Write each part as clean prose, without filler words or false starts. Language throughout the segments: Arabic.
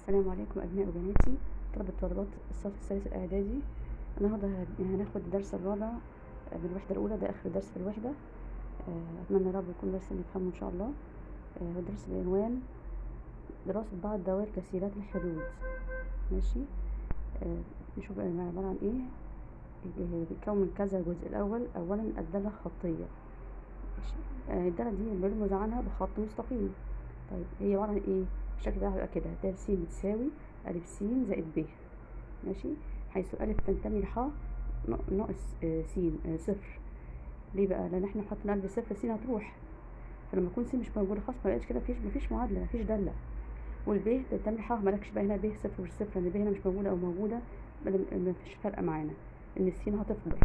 السلام عليكم أبناء وبناتي طلبة طالبات الصف الثالث الإعدادي. النهاردة هناخد الدرس الرابع من الوحدة الأولى، ده آخر درس في الوحدة. أتمنى يا رب يكون درس نفهمه إن شاء الله. الدرس بعنوان دراسة بعض دوائر كثيرات الحدود. ماشي. نشوف عبارة عن إيه. بيتكون من كذا جزء. الأول أولا الدالة الخطية. الدالة دي بنرمز عنها بخط مستقيم. طيب هي عبارة عن إيه؟ الشكل ده هيبقى كده: د س بتساوي أ س زائد ب. ماشي. حيث أ تنتمي لح ناقص س صفر. ليه بقى؟ لأن احنا حطينا قلب صفر س هتروح، فلما يكون س مش موجودة خلاص ما بقاش كده، مفيش معادلة، مفيش دالة. والب تنتمي لح مالكش بقى هنا ب صفر مش صفر، لأن ب هنا مش موجودة أو موجودة مفيش فرق معانا، إن الس هتفضل.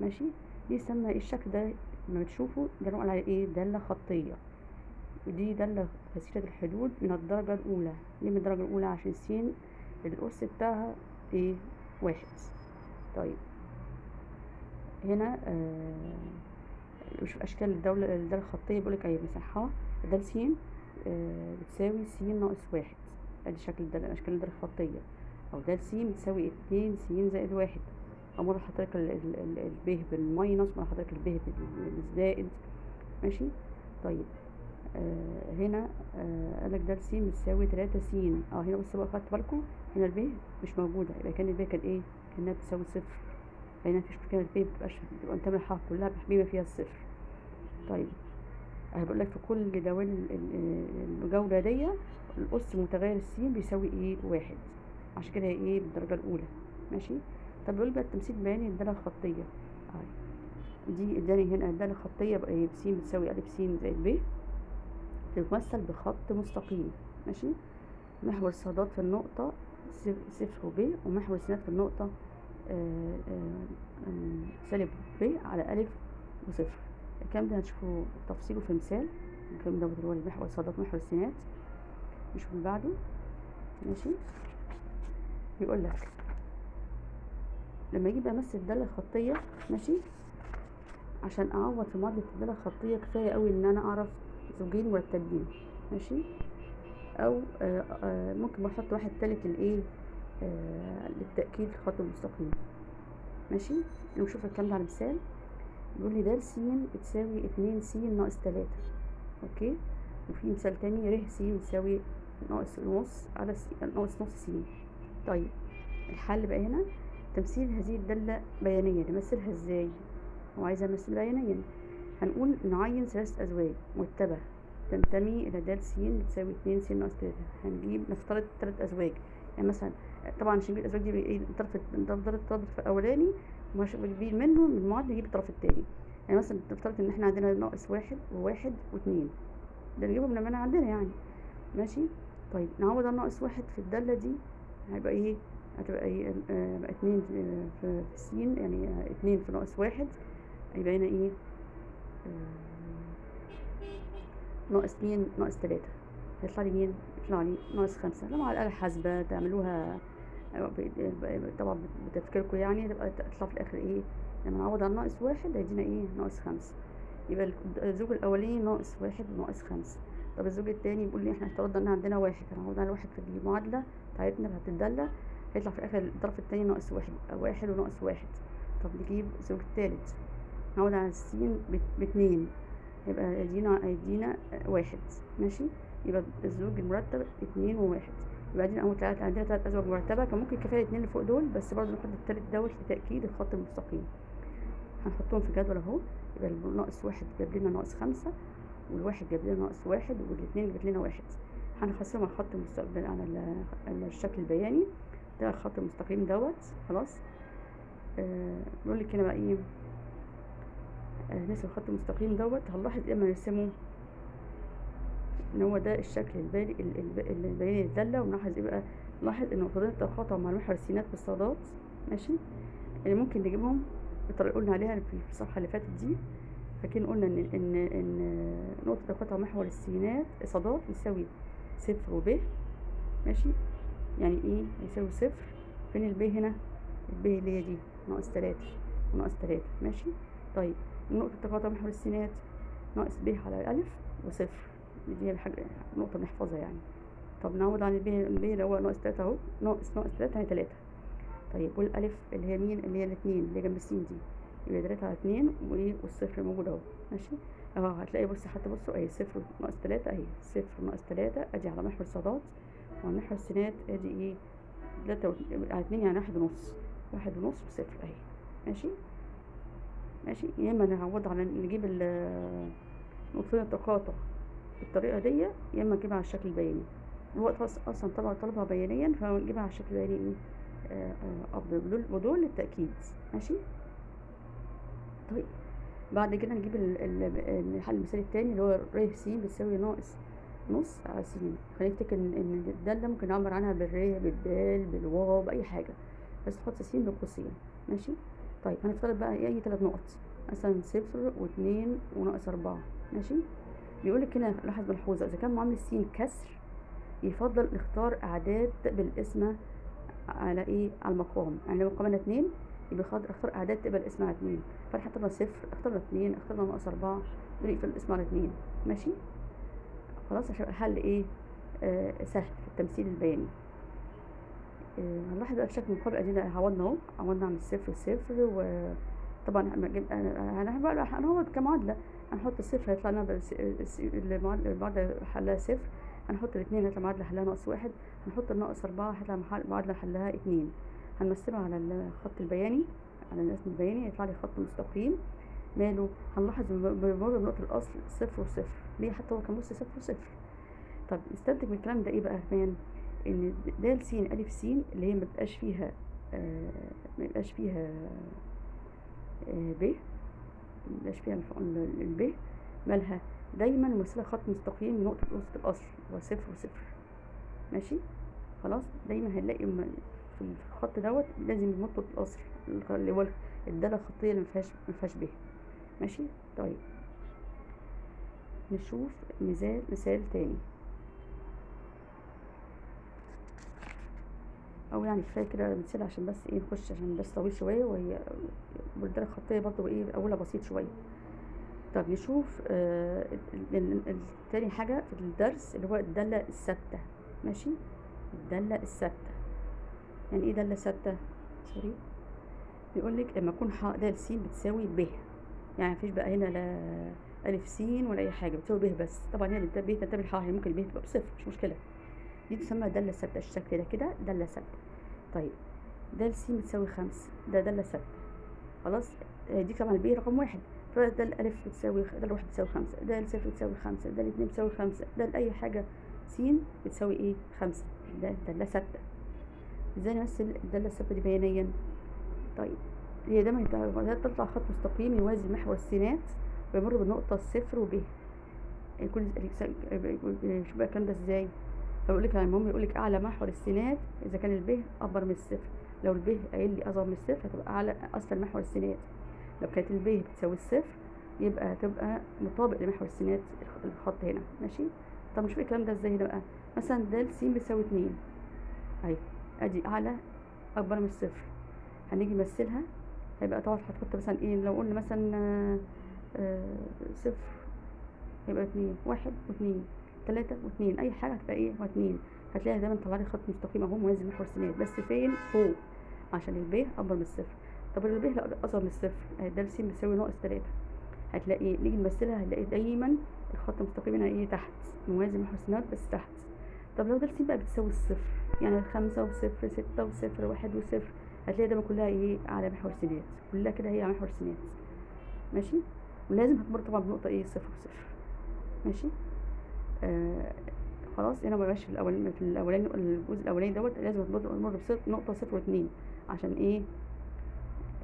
ماشي. دي يسمى الشكل ده لما بتشوفه ده نقول عليه إيه؟ دالة خطية. ودي دالة كثيرة الحدود من الدرجة الأولى. ليه من الدرجة الأولى؟ عشان س الأس بتاعها إيه؟ 1. طيب هنا نشوف أشكال الدالة الخطية. بيقولك أيه مثلا ح د س بتساوي س ناقص 1. أدي شكل أشكال الدالة الخطية. أو د س بتساوي 2 س زائد 1. أو مرة حضرتك الب بالماينس، مرة حضرتك الب بالزائد. ماشي. طيب هنا قالك د س بتساوي 3 س. هنا بصوا بقى، خدت بالكم هنا الب مش موجودة، يبقى كان الب كان ايه؟ كانها بتساوي صفر. هنا مفيش مشكلة، الب بتبقى منتمية للحرف كلها بما فيها الصفر. طيب بقول لك في كل دوال الجولة دي الأس متغير الس بيساوي ايه؟ 1. عشان كده ايه؟ بالدرجة الأولى. ماشي. طب بيقول بقى التمثيل البياني للدالة الخطية. دي اداني هنا الدالة الخطية بقى ايه؟ س بتساوي أ س زائد ب، تتمثل بخط مستقيم. ماشي. محور صادات في النقطة صفر وب، ومحور سينات في النقطة سالب ب على أ وصفر. الكلام ده هنشوفه تفصيله في مثال. الكلام ده هو محور صادات محور السينات. نشوف اللي بعده. ماشي. بيقول لك لما يجي بقى امثل الدالة الخطية، ماشي، عشان اعوض في معادلة الدالة الخطية كفاية قوي ان انا اعرف زوجين مرتبين. ماشي. او ممكن بحط واحد تالت للايه؟ للتأكيد الخط المستقيم. ماشي. نشوف الكلام ده على مثال. بيقول لي د س بتساوي 2 س ناقص 3. اوكي. وفي مثال تاني ر س بتساوي ناقص نص على ناقص نص س. طيب الحل بقى هنا تمثيل هذه الدالة بيانيا. نمثلها ازاي؟ هو عايز امثل بيانيا. هنقول نعين 3 أزواج مرتبة تنتمي إلى د س بتساوي 2 س ناقص 3. هنجيب نفترض 3 أزواج. يعني مثلا طبعا عشان نجيب الأزواج دي الطرف الأولاني مش بنجيب منه من المعادلة نجيب الطرف التاني. يعني مثلا نفترض إن احنا عندنا ناقص 1 و1 و2، ده نجيبهم لما عندنا يعني. ماشي. طيب نعوض عن ناقص 1 في الدالة دي هيبقى ايه؟ هتبقى ايه؟ 2 في س، يعني 2 في ناقص 1 هيبقى هنا ايه؟ ناقص 2 ناقص 3. هيطلع لي مين؟ يطلع لي ناقص 5. لما على الآلة الحاسبة تعملوها طبعا بتفكيركم يعني تطلع في الآخر ايه؟ لما نعوض عن ناقص 1 هيدينا ايه؟ ناقص 5. يبقى الزوج الأولاني ناقص 1 وناقص 5. طب الزوج التاني بيقول لي احنا افترضنا ان عندنا 1، هنعوض على 1 في المعادلة بتاعتنا بتاعت الدالة، هيطلع في الآخر الطرف التاني ناقص 1 وناقص 1. طب نجيب الزوج التالت، نعوض على س ب2، يبقى هيدينا 1. ماشي. يبقى الزوج المرتب 2 و1. يبقى عندنا 3 أزواج مرتبة. كان ممكن كفاية 2 اللي فوق دول، بس برضه نحط التالت دوت لتأكيد الخط المستقيم. هنحطهم في جدول اهو. يبقى الناقص 1 جاب لنا ناقص 5، والواحد جاب لنا ناقص 1، والاتنين جاب لنا 1. هنخصمهم على الخط المستقيم على الشكل البياني ده، الخط المستقيم دوت. خلاص. بيقول لك هنا بقى ايه؟ نرسم الخط المستقيم دوت. هنلاحظ اما نرسمه ان هو ده الشكل البياني للدالة. ونلاحظ ايه بقى؟ نلاحظ ان نقطتين التقاطع مع محور السينات بالصادات. ماشي. اللي ممكن نجيبهم بالطريقة اللي قلنا عليها في الصفحة اللي فاتت دي. فاكرين قلنا ان نقطة تقاطع محور السينات صادات يساوي 0 وب. ماشي. يعني ايه يساوي 0؟ فين الب هنا؟ الب اللي هي دي ناقص 3 وناقص 3. ماشي. طيب نقطة تقاطع محور السينات ناقص ب على أ وصفر. دي حاجة نقطة نحفظها يعني. طب نعوض عن الب اللي هو ناقص 3 اهو، ناقص 3 يعني 3. طيب والالف اللي هي مين؟ اللي هي الاتنين اللي هي جنب السين دي، يبقى 3 على 2 والصفر موجود اهو. ماشي اهو، هتلاقي بص حتى بصوا اهي صفر ناقص 3 اهي، صفر ناقص 3 ادي على محور الصادات، وعلى محور السينات ادي ايه 3 على 2 يعني 1.5، 1.5 وصفر اهي. ماشي ماشي. يا اما نعوض على نجيب نقطتين التقاطع بالطريقه دي، يا اما نجيبها على الشكل البياني. الوقت اصلا طبعا طلبها بيانيا، فنجيبها على الشكل البياني ايه افضل ودول للتاكيد. ماشي. طيب بعد كده نجيب الحل المثالي التاني اللي هو ر س بتساوي ناقص نص على س. خلينا نفتكر ان الداله ممكن نعبر عنها بالر بالدال بالواو باي حاجه، بس تحط س بين قوسين. ماشي. طيب هنفترض بقى اي 3 نقط، مثلا 0 و2 وناقص 4. ماشي. بيقول لك هنا لاحظ ملحوظه، اذا كان معامل س كسر يفضل نختار اعداد بالقسمه على ايه على المقام. يعني لو مقامنا 2 يبقى اختار اعداد تبقى القسمه على 2، فاحنا صفر، اخترنا 2، اخترنا ناقص 4، دول يقفل القسمه على 2. ماشي خلاص، عشان يبقى الحل ايه سهل في التمثيل البياني. هنلاحظ بقى في شكل مقابل ادينا عوضنا اهو، عوضنا عن الصفر صفر، وطبعا هنعوض كمعادله. هنحط الصفر هيطلع لنا المعادله حلها صفر، هنحط الاثنين هيطلع معادله حلها ناقص 1، هنحط الناقص 4 هيطلع معادله حلها 2. هنمثلها على الخط البياني، على الرسم البياني يطلع لي خط مستقيم ماله. هنلاحظ بمر بنقطه الاصل صفر وصفر، ليه؟ حتى هو كان بص صفر وصفر. طب نستنتج من الكلام ده ايه بقى كمان؟ ان د س ا س اللي هي مبقاش فيها ب، مبقاش فيها الب، مالها دايما ممثله خط مستقيم من نقطه الاصل هو صفر وصفر. ماشي خلاص، دايما هنلاقي في الخط دوت لازم نقطه الاصل اللي هو الداله الخطيه اللي مفيهاش ب. ماشي. طيب نشوف مثال تاني، او يعني كفايه كده مثال عشان بس ايه نخش، عشان بس طويل شويه وهي والداله الخطيه برضو ايه اولها بسيط شويه. طب نشوف تاني حاجه في الدرس اللي هو الداله الثابته. ماشي. الداله الثابته يعني ايه داله ثابته؟ سوري، بيقول لك لما يكون د س بتساوي ب، يعني مفيش بقى هنا لا الف س ولا اي حاجه، بتساوي ب بس. طبعا هي ب تنتمي للحاء، هي ممكن ب تبقى بصفر مش مشكله، دي تسمى داله ثابته. الشكل ده كده داله ثابته. طيب د س بتساوي 5، ده داله ثابته. خلاص، دي طبعا الب رقم 1، فده الالف بتساوي، ده الواحد بتساوي 5، ده الصفر بتساوي 5، ده الاثنين بتساوي 5، ده اي حاجه س بتساوي ايه 5. ده داله ثابته. ازاي نمثل الداله الثابته دي بيانيا؟ طيب هي دايما تطلع خط مستقيم يوازي محور السينات ويمر بالنقطه الصفر وب. يكون شوف بقى الكلام ده ازاي. فبيقول لك المهم يقول لك اعلى محور السينات اذا كان الب اكبر من الصفر، لو الب قايل لي اصغر من الصفر هتبقى اعلى اسفل محور السينات، لو كانت الب بتساوي الصفر يبقى هتبقى مطابق لمحور السينات الخط هنا. ماشي. طب نشوف الكلام ده ازاي هنا بقى. مثلا د س بتساوي 2 اهي، ادي اعلى اكبر من الصفر، هنيجي نمثلها هيبقى طبعا هتحط مثلا ايه، لو قلنا مثلا صفر يبقى 2 1 و2 3 و2 اي حاجه هتبقى ايه و2، هتلاقي دايما طلع لي خط مستقيم اهو موازي محور السينات، بس فين؟ فوق، عشان الب اكبر من الصفر. طب الب لا اصغر من الصفر، د س بتساوي ناقص 3، هتلاقي نيجي نمثلها هنلاقي دايما الخط المستقيم هنا ايه تحت موازي محور السينات بس تحت. طب لو د س بقى بتساوي الصفر، يعني 5 وصفر 6 وصفر 1 وصفر، هتلاقي دايما كلها ايه على محور السينات، كلها كده هي على محور السينات. ماشي. ولازم هتمر طبعا بنقطه ايه صفر وصفر. ماشي. خلاص هنا مبقاش في الاولاني الجزء الاولاني دوت لازم تمر بنقطه صفر واتنين، عشان ايه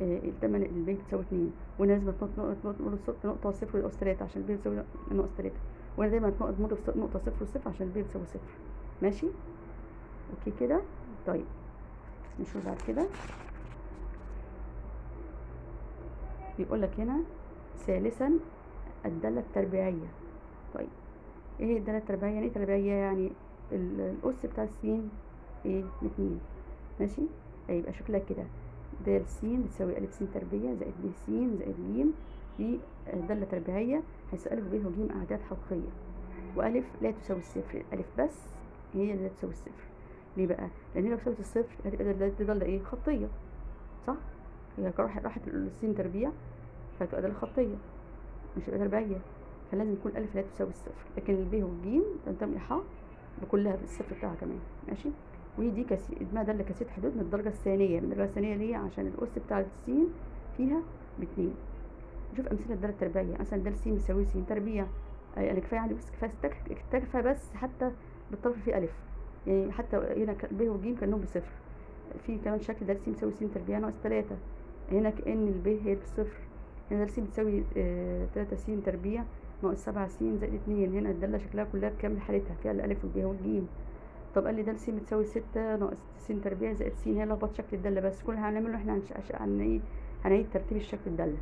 التمن الب بتساوي 2، وهنا لازم تمر نقطه صفر ناقص 3 عشان الب بتساوي ناقص 3، وهنا دايما تمر بنقطه صفر وصفر عشان الب بتساوي صفر. ماشي اوكي كده. طيب نشوف بعد كده، بيقول لك هنا ثالثا الداله التربيعيه. طيب ايه الداله التربيعيه؟ يعني ايه تربيعيه؟ يعني الاس بتاع السين ايه 2. ماشي. هيبقى شكلها كده د س بتساوي ا س تربيع زائد ب س زائد ج، دي داله تربيعيه حيث ا وب وج اعداد حقيقيه، والف لا تساوي الصفر، الف بس هي اللي تساوي الصفر. ليه بقى؟ لان هي لو ساوت الصفر هتبقى دي ضله ايه؟ خطيه، صح؟ هي راحت السين تربيع، فهتبقى داله خطيه مش هتبقى تربيعيه، فلازم يكون الالف لا تساوي الصفر. لكن الب والجيم تنتمي ح بكلها بالصفر بتاعها كمان، ماشي. ودي اسمها داله كثيره حدود من الدرجه الثانيه. من الدرجه الثانيه ليه؟ عشان الاس بتاع السين فيها باتنين. نشوف امثله الداله التربيعيه. مثلا دال س بيساوي س تربيع، يعني كفايه عندي بس كفايه اكتفى بس حتى بالطرف فيه الف، يعني حتى هنا ب وج كانهم بصفر. في كمان شكل دال س بيساوي س تربيع ناقص 3، هنا كأن الب هي بصفر. هنا دال س بتساوي 3 س تربيع ناقص 7 س زائد 2. هنا الدالة شكلها كلها بكامل حالتها، فيها الألف والب والجيم. طب قال لي دال س بتساوي 6 ناقص س تربيع زائد س. هي لخبط شكل الدالة بس، كل اللي هنعمله احنا هنعيد ترتيب الشكل الدالة.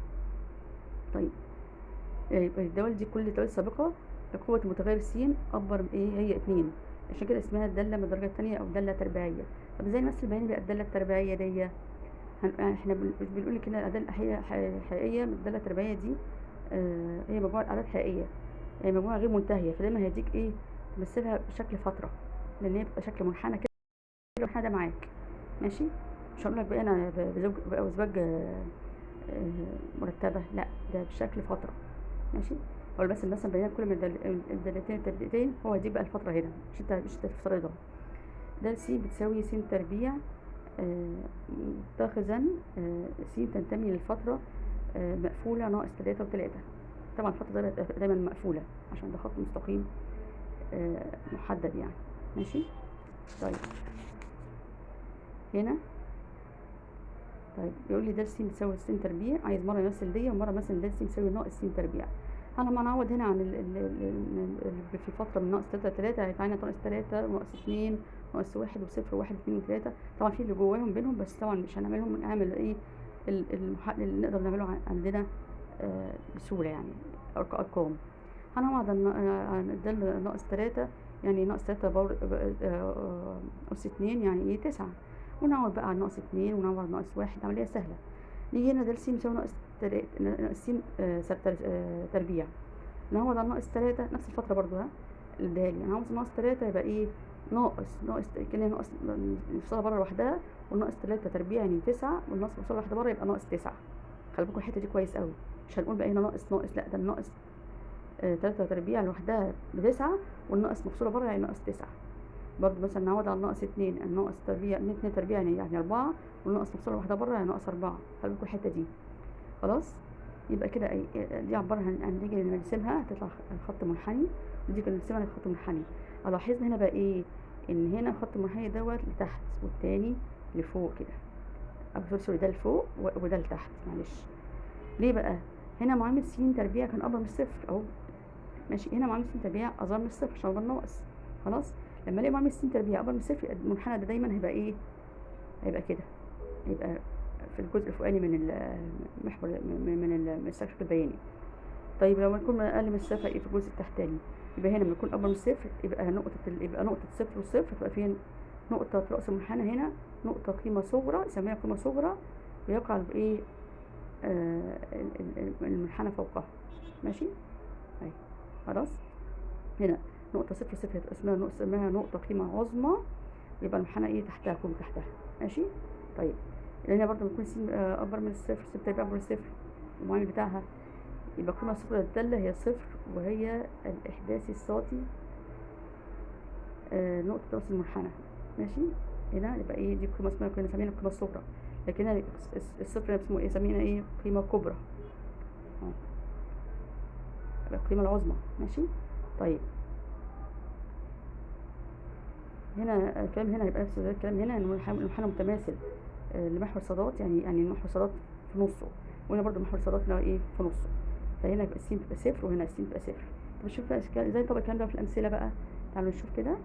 طيب يبقى الدول دي كل الدول السابقة قوة المتغير س أكبر من ايه؟ هي 2، عشان كده اسمها الدالة من الدرجة الثانية أو دالة تربيعية. طب ازاي نمثل بيان بقى الدالة التربيعية دي؟ احنا بنقول كده الأعداد الحقيقية من الدالة التربيعية دي هي مجموعة أعداد حقيقية، يعني مجموعة غير منتهية، فدايما هيديك ايه؟ تمثلها بشكل فترة، لأن هي بتبقى شكل منحنى كده، المنحنى ده معاك، ماشي. مش هقول لك بقى أنا بأزواج مرتبة، لا ده بشكل فترة، ماشي. هو بس مثلا بيان كل من الدالتين التبديلتين هو هيديك بقى الفترة هنا، مش تفترضها. ده س بتساوي س تربيع متخذا س تنتمي للفترة مقفولة ناقص 3 و3. طبعا الفترة دايما مقفولة عشان ده خط مستقيم محدد يعني، ماشي. طيب هنا طيب بيقول لي ده س بتساوي س تربيع، عايز مرة يمثل دي ومرة مثلا ده س بيساوي ناقص س تربيع. انا لما نعوض هنا عن في فترة من ناقص 3 3 هيبقى عندنا ناقص 3 وناقص 2 ناقص 1 وصفر و1 و2 و3. طبعا في اللي جواهم بينهم، بس طبعا مش هنعملهم، نعمل ايه اللي نقدر نعمله عندنا بسهولة يعني ارقام. هنعوض عن ده ناقص 3، يعني ناقص 3 أس 2 يعني ايه 9، ونعوض بقى عن ناقص 2 ونعوض عن ناقص 1، عملية سهلة. نيجي هنا ده س بيساوي ناقص س تربيع، نعوض عن ناقص 3 نفس الفترة برضو اديها لي، نعوض ناقص 3 يبقى ايه؟ ناقص كأنها ناقص نفصلها بره لوحدها، والناقص 3 تربيع يعني 9، والناقص مفصولة واحدة بره يبقى ناقص 9. خلي بالكم الحتة دي كويس قوي، مش هنقول بقى هنا ناقص لا، ده الناقص 3 تربيع لوحدها ب9، والناقص مفصولة بره يعني ناقص 9. برضو مثلا نعوض عن ناقص 2، الناقص تربيع 2 تربيع يعني 4، والناقص مفصولة واحدة بره يعني ناقص 4. خلي بالكم الحتة دي خلاص. يبقى كده دي عبارة عن نيجي نرسمها هتطلع خط منحني، ودي كنا نرسمها خط منحني. لاحظنا هنا بقى ايه؟ ان هنا خط المنحني دوت لتحت والتاني لفوق كده، او سوري ده لفوق وده لتحت، معلش. ليه بقى؟ هنا معامل س تربيع كان اكبر من الصفر اهو، ماشي. هنا معامل س تربيع اصغر من الصفر عشان ده الناقص، خلاص. لما الاقي معامل س تربيع اكبر من الصفر المنحنى ده دايما هيبقى ايه؟ هيبقى كده، يبقى في الجزء الفوقاني من المحور من الشكل البياني. طيب لو يكون اقل من الصفر في الجزء التحتاني، يبقى هنا لما يكون اكبر من الصفر يبقى نقطة صفر والصفر تبقى فين؟ نقطة رأس المنحنى هنا، نقطة قيمة صغرى نسميها قيمة صغرى ويقع بايه؟ المنحنى فوقها، ماشي. اهي خلاص. هنا نقطة صفر صفر هتبقى اسمها نقطة قيمة عظمى، يبقى المنحنى ايه؟ تحتها، كله تحتها، ماشي. طيب هنا برضه بيكون س اكبر من الصفر، س تربيع اكبر من الصفر، المعامل بتاعها يبقى القيمة الصفر للدالة هي صفر، وهي الإحداثي الصادي نقطة رأس المنحنى، ماشي. هنا يبقى ايه؟ دي قيمة اسمها كنا نسميها القيمة الصغرى، لكن هنا الصفر اسمه ايه؟ سمينا ايه؟ قيمة كبرى، يبقى القيمة العظمى، ماشي. طيب هنا الكلام هنا يبقى نفس الكلام هنا، ان المنحنى متماثل لمحور صادات، يعني محور صادات في نصه، وهنا برضو محور صادات هنا ايه؟ في نصه، فهنا يبقى س تبقى صفر وهنا س تبقى صفر. طب نشوف بقى ازاي نطبق الكلام ده في الامثله بقى. تعالوا نشوف كده.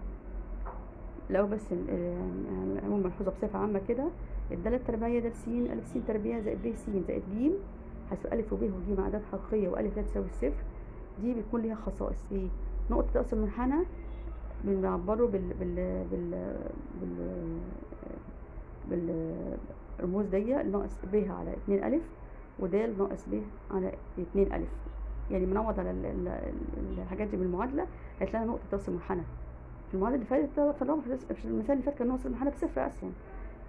لو بس هنقول ملحوظه بصفه عامه كده، الداله التربيعيه ده س الف س تربيع زائد ب س زائد ج، حيث الف وب وج اعداد حقيقيه والف لا تساوي الصفر، دي بيكون ليها خصائص ايه؟ نقطه راس المنحنى بنعبره بالرموز دي، ناقص ب على 2 الف ودال ناقص ب على 2 الف، يعني بنعوض على الحاجات دي بالمعادله هتلاقي نقطه راس المنحنى في المعادله اللي فاتت فالرقم في المثال اللي فات كان ناقص المنحنى بصفر اصلا.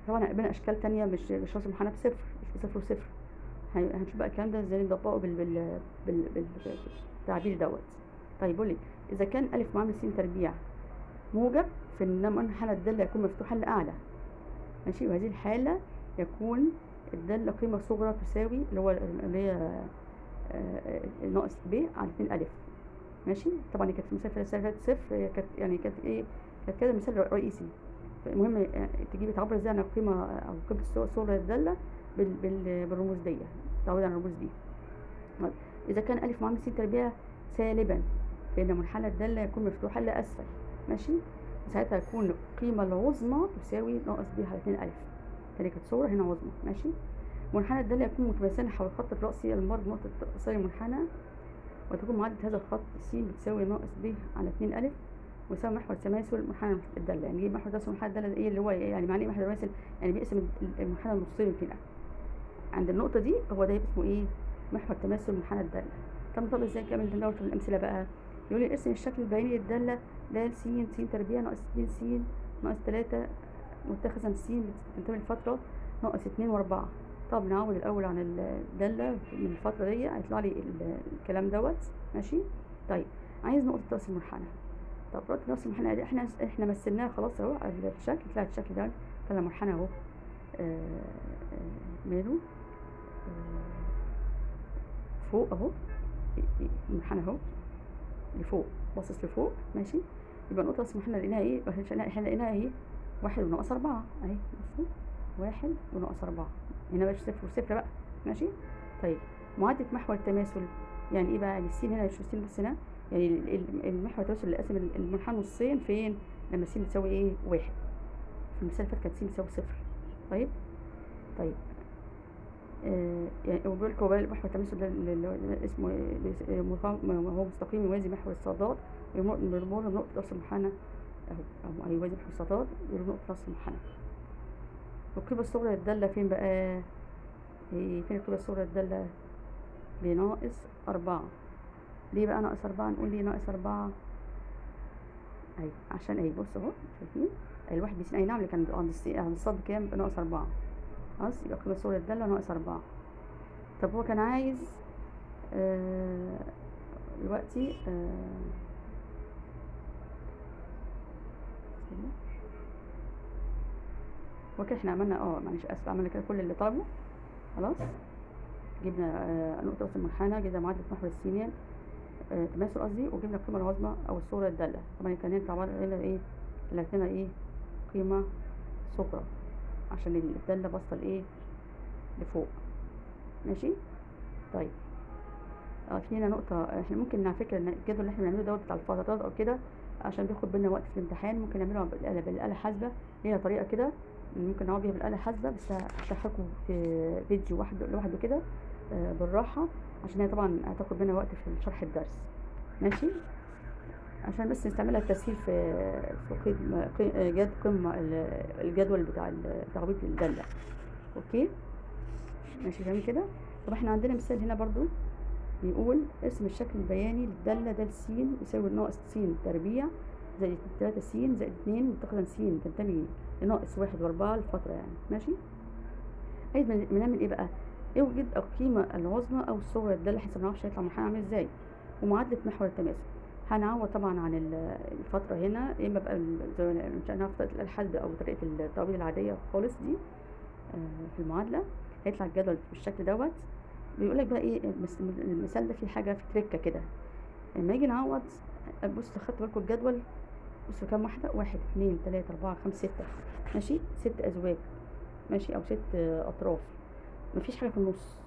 طبعا هيقابلنا اشكال تانية مش ناقص المنحنى بصفر، مش بصفر وصفر. هنشوف بقى الكلام ده ازاي نطبقه بالتعبير دوت. طيب بيقول لي اذا كان الف معامل س تربيع موجب فان منحنى الداله يكون مفتوحا لاعلى. ماشي، وهذه الحاله يكون الداله قيمه صغرى تساوي اللي هي ناقص ب على 2 الف. ماشي، طبعا كانت في المثال اللي فات صفر، هي كانت يعني كانت ايه، كانت كده مثال رئيسي. المهم تجيبي تعبر ازاي عن القيمه او قيمه الصغرى للداله بالرموز دي، تعود على الرموز دي. اذا كان الف معامل س تربيع سالبا فان منحنى الداله يكون مفتوحا لاسفل. ماشي، ساعتها يكون القيمه العظمى تساوي ناقص ب على 2 الف. تاني كانت صغرى هنا عظمى. ماشي، منحنى الداله يكون متماثلا حول الخط الرأسي المر بنقطه قصير المنحنى، وتكون معادلة هذا الخط س بتساوي ناقص ب على 2 الف، ويساوي محور تماثل منحنى الداله. يعني ايه محور تماثل منحنى الداله؟ ايه اللي هو يعني معناه محور تماثل؟ يعني بيقسم المنحنى نصين كده عند النقطه دي، هو ده اسمه ايه؟ محور تماثل منحنى الداله. طب ازاي نكمل دوت في الامثله بقى؟ يقول لي ارسم الشكل البياني للداله د س تربيع ناقص 2 س ناقص 3 متخذا س تنتمي للفتره ناقص 2 و4. طب نعوض الاول عن الداله من الفتره دي، هيطلع لي الكلام دوت. ماشي، طيب عايز نقطه راس المنحنى. طب نقطه راس المنحنى دي احنا مثلناها خلاص اهو على الشكل، طلع الشكل ده طلع منحنى اهو ماله فوق اهو، المنحنى اهو لفوق باصص لفوق. ماشي، يبقى نقطه راس المنحنى لقيناها ايه؟ احنا لقيناها اهي 1 وناقص 4 اهي. بصوا 1 وناقص 4، هنا مبقاش صفر وصفر بقى. ماشي، طيب معادله محور التماثل يعني ايه بقى؟ يعني السين هنا مش السين بس هنا، يعني المحور التماثل اللي قسم المنحنى نصين فين؟ لما السين بتساوي ايه؟ 1. في المثال اللي فات كانت السين بتساوي صفر. طيب يعني بيقول لك هو بقى محور التماثل ده اللي اسمه هو مستقيم يوازي محور الصادات يمر بنقطه راس المنحنى او يوازي محور الصادات يمر بنقطه راس المنحنى. والقيمه الصغرى للداله فين بقى؟ فين القيمه الصغرى للداله؟ بناقص 4. ليه بقى ناقص 4؟ نقول ليه ناقص 4 اهي عشان اهي بص اهو شايفين الواحد بيسين اي نعم اللي كان عند الصاد بكام؟ بناقص 4. خلاص، يبقى القيمه الصغرى للداله ناقص 4. طب هو كان عايز دلوقتي وكده احنا عملنا معلش اسف، عملنا كده كل اللي طلبه. خلاص، جبنا نقطه راس المنحنى، جبنا معادله محور السينيال تماثل قصدي، وجبنا القيمه العظمى او الصغرى للداله. طبعا كان طبعا ايه طلعت لنا ايه؟ قيمه صغرى عشان الداله باصه لايه؟ لفوق. ماشي، طيب في هنا نقطه احنا ممكن على فكره ان الجدول اللي احنا بنعمله دوت بتاع الفترات او كده عشان بياخد بينا وقت في الامتحان، ممكن نعمله بالاله الحاسبه. ليها طريقه كده ممكن نقعد بيها بالاله الحاسبه، بس هشرحكم في فيديو لوحده كده بالراحه، عشان هي طبعا هتاخد بينا وقت في شرح الدرس. ماشي، عشان بس نستعملها التسهيل في قمة الجدول بتاع تعويض الدالة. اوكي ماشي جميل كده. طب احنا عندنا مثال هنا برضو بيقول ارسم الشكل البياني للدالة د س يساوي ناقص س تربيع زائد 3 س زائد 2 متخذا س تنتمي لناقص 1 و4 الفترة يعني. ماشي، عايز بنعمل ايه بقى؟ اوجد القيمة العظمى او الصغرى للدالة حسب ما نعرفش هيطلع منحنى عامل ازاي، ومعادلة محور التماثل. هنعوض طبعا عن الفترة هنا، يا اما بقى زي ما قلنا في طريقة الحسب او طريقة التعويض العادية خالص دي في المعادلة. هيطلع الجدول بالشكل دوت. بيقول لك بقى ايه المثال ده فيه حاجة في تركة كده، لما يجي نعوض بص خدت بالكم الجدول، بصوا كام واحدة؟ 1 2 3 4 5 6 ماشي، 6 أزواج ماشي، أو 6 أطراف، مفيش حاجة في النص.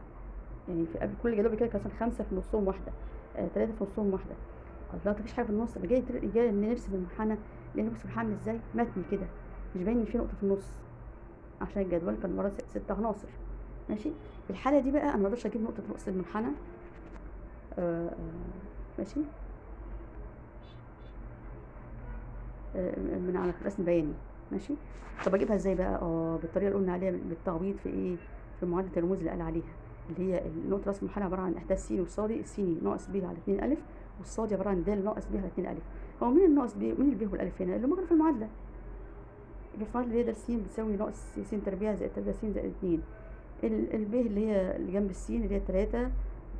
يعني في قبل كل جدول كده كان 5 في نصهم واحدة 3 في نصهم واحدة. لا مفيش حاجة في النص. جاي نرسم المنحنى، لأن بص المنحنى عامل ازاي؟ متني كده، مش باين ان في نقطة في النص، عشان الجدول كان مرة 6 عناصر. ماشي، في الحالة دي بقى أنا مقدرش أجيب نقطة رأس المنحنى ماشي من على الرسم البياني. ماشي، طب اجيبها ازاي بقى؟ بالطريقه اللي قلنا عليها بالتعويض في ايه؟ في معادله الرموز اللي قال عليها، اللي هي نقطه راس المنحنى عباره عن احداث س وص. السيني ناقص ب على 2 الف، والصاد عباره عن د ناقص ب على 2 الف. هو مين الناقص ب؟ مين الب والالف هنا؟ اللي موجود في المعادله. يبقى في المعادله اللي هي د س بتساوي ناقص س تربيع زائد 3 س زائد 2. الب اللي هي اللي جنب الس اللي هي 3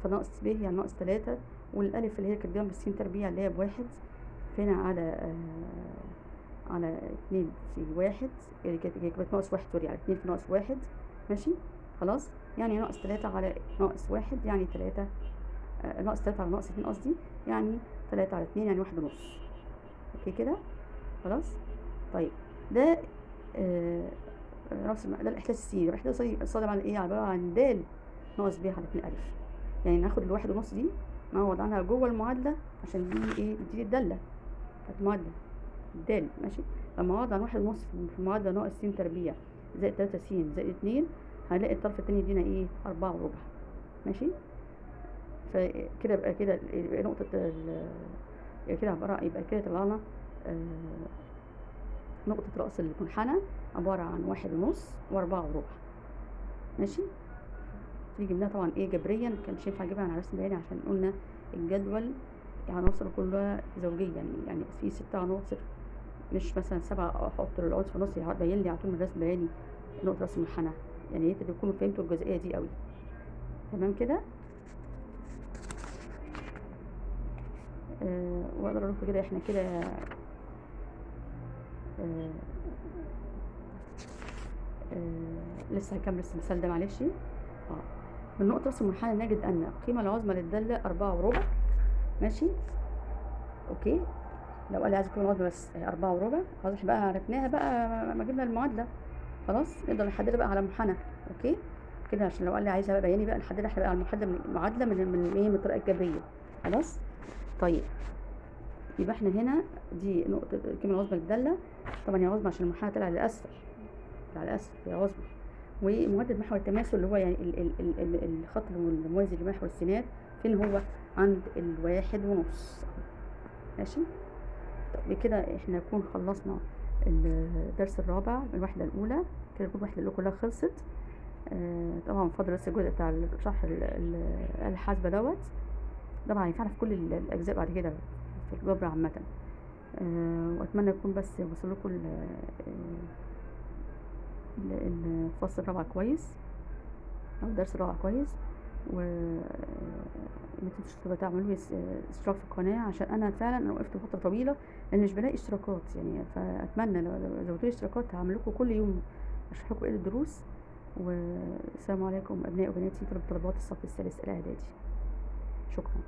فناقص ب يعني ناقص 3، والالف اللي هي كانت جنب الس تربيع اللي هي بواحد، فهنا على 2 في 1 اللي كانت ناقص 1 سوري على 2 في ناقص 1 ماشي خلاص. يعني ناقص 3 على ناقص 1 يعني 3 ناقص 3 على ناقص 2 قصدي يعني 3 على 2 يعني 1 ونص. اوكي كده خلاص. طيب ده نفس ده الاحداث السيني. الاحداث الصادم عن ايه؟ عباره عن د ناقص ب على 2 الف. يعني ناخد الواحد ونص دي نعوض عنها جوه المعادله عشان دي ايه؟ دي الداله بتاعت المعادله د ماشي. لما اعوض عن واحد ونص في المعادله ناقص س تربيع زائد 3 س زائد 2 هنلاقي الطرف التاني يدينا ايه؟ 4 وربع ماشي. فكده يبقى كده يبقى نقطه يبقى كده عباره يبقى كده طلعنا نقطة رأس المنحنى عبارة عن 1 ونص و4 وربع ماشي. دي جبناها طبعا ايه جبريا، مكانش ينفع اجيبها على رسم بياني عشان قلنا الجدول عناصر كلها زوجية يعني في 6 عناصر مش مثلا 7 احط العنصر في النص يبين لي على طول من رسم بياني نقطة رأس المنحنى. يعني انتوا تكونوا فهمتوا الجزئية دي قوي. تمام كده. واقدر اقول لكم كده احنا كده لسه هكمل المثال ده معلش. من نقطة رأس المنحنى نجد أن القيمة العظمى للدالة 4 وربع ماشي. أوكي لو قال لي عايز القيمة العظمى بس 4 وربع خلاص احنا بقى عرفناها بقى ما جبنا المعادلة خلاص نقدر نحددها بقى على منحنى. أوكي كده عشان لو قال لي عايزها بقى بياني بقى نحددها احنا بقى على المعادلة من ايه؟ من الطريقة الجبرية خلاص. طيب يبقى احنا هنا دي نقطة القيمة العظمى للدالة. طبعا هي عظمى عشان المنحنى طلع للأسفل هي عظمى. ومعدل محور التماثل اللي هو يعني الخط الموازي لمحور السينات فين هو؟ عند 1 ونص ماشي. طب بكده احنا نكون خلصنا الدرس الرابع من الوحدة الأولى. كده تكون الوحدة الأولى كلها خلصت. طبعا فاضل بس الجزء بتاع شرح الآلة الحاسبة دوت. طبعا هينفعنا في كل الأجزاء بعد كده في الجبر عامة. وأتمنى يكون بس وصل لكم الفصل الرابع كويس او الدرس الرابع كويس. و ما تنسوش تعملوا لي اشتراك في القناه عشان انا فعلا وقفت فتره طويله لان مش بلاقي اشتراكات يعني. فاتمنى لو زودتوا لي اشتراكات هعمل لكم كل يوم اشرح لكم ايه الدروس. والسلام عليكم ابنائي وبناتي طلبات الصف الثالث الاعدادي. شكرا.